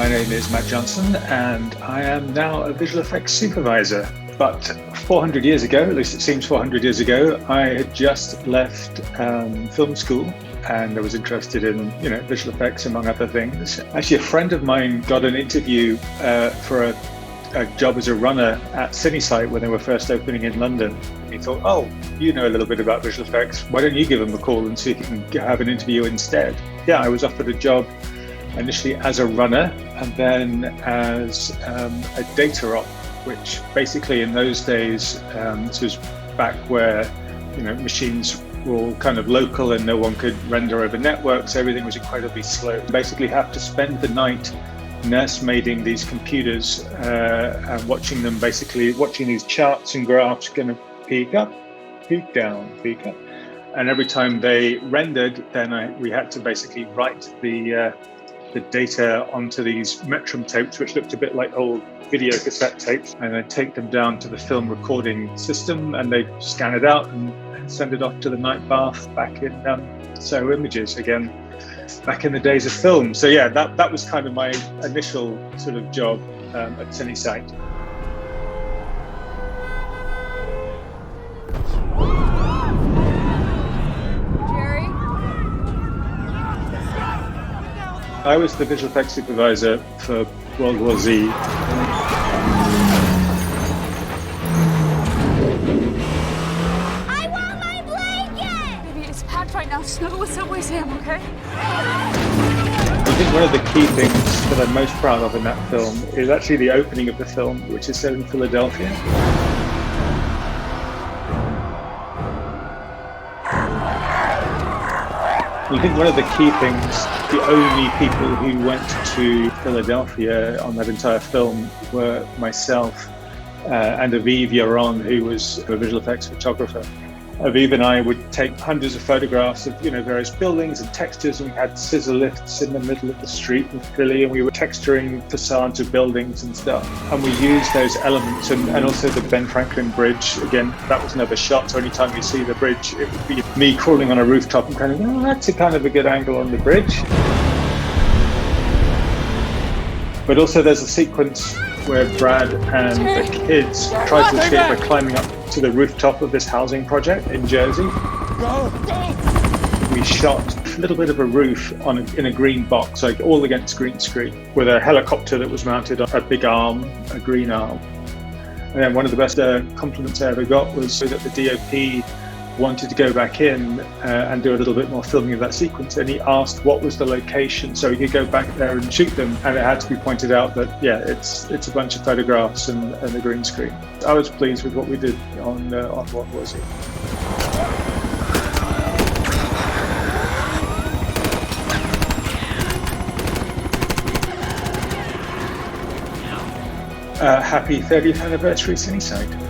My name is Matt Johnson, and I am now a visual effects supervisor. But 400 years ago, at least it seems 400 years ago, I had just left film school, and I was interested in, visual effects among other things. Actually, a friend of mine got an interview for a job as a runner at Cinesite when they were first opening in London. He thought, oh, you know a little bit about visual effects. Why don't you give him a call and see if you can have an interview instead? Yeah, I was offered a job initially as a runner and then as a data op, which basically in those days, this was back where machines were all kind of local and no one could render over networks. Everything was incredibly slow. Basically have to spend the night nursemaiding these computers and watching these charts and graphs kind of peak up, peak down, peak up. And every time they rendered, then we had to basically write the data onto these Metrum tapes, which looked a bit like old video cassette tapes, and then take them down to the film recording system, and they scan it out and send it off to the night bath back in Soho Images again, back in the days of film. So yeah, that was kind of my initial sort of job at Cinesite. I was the visual effects supervisor for World War Z. I want my blanket! Baby, it's packed right now. Snuggle with Subway Sam, okay? I think one of the key things that I'm most proud of in that film is actually the opening of the film, which is set in Philadelphia. I think one of the key things, the only people who went to Philadelphia on that entire film were myself and Aviv Yaron, who was a visual effects photographer. Aviv and I would take hundreds of photographs of various buildings and textures, and we had scissor lifts in the middle of the street in Philly, and we were texturing facades of buildings and stuff. And we used those elements, and also the Ben Franklin Bridge. Again, that was another shot, so anytime you see the bridge, it would be me crawling on a rooftop and kind of, oh, that's a kind of a good angle on the bridge. But also there's a sequence where Brad and the kids try to escape by climbing up to the rooftop of this housing project in Jersey. We shot a little bit of a roof in a green box, like all against green screen, with a helicopter that was mounted on a big arm, a green arm. And then one of the best compliments I ever got was that the DOP wanted to go back in and do a little bit more filming of that sequence, and he asked what was the location so he could go back there and shoot them, and it had to be pointed out that it's a bunch of photographs and a green screen. I was pleased with what we did on What Was It. Happy 30th anniversary Cinesite.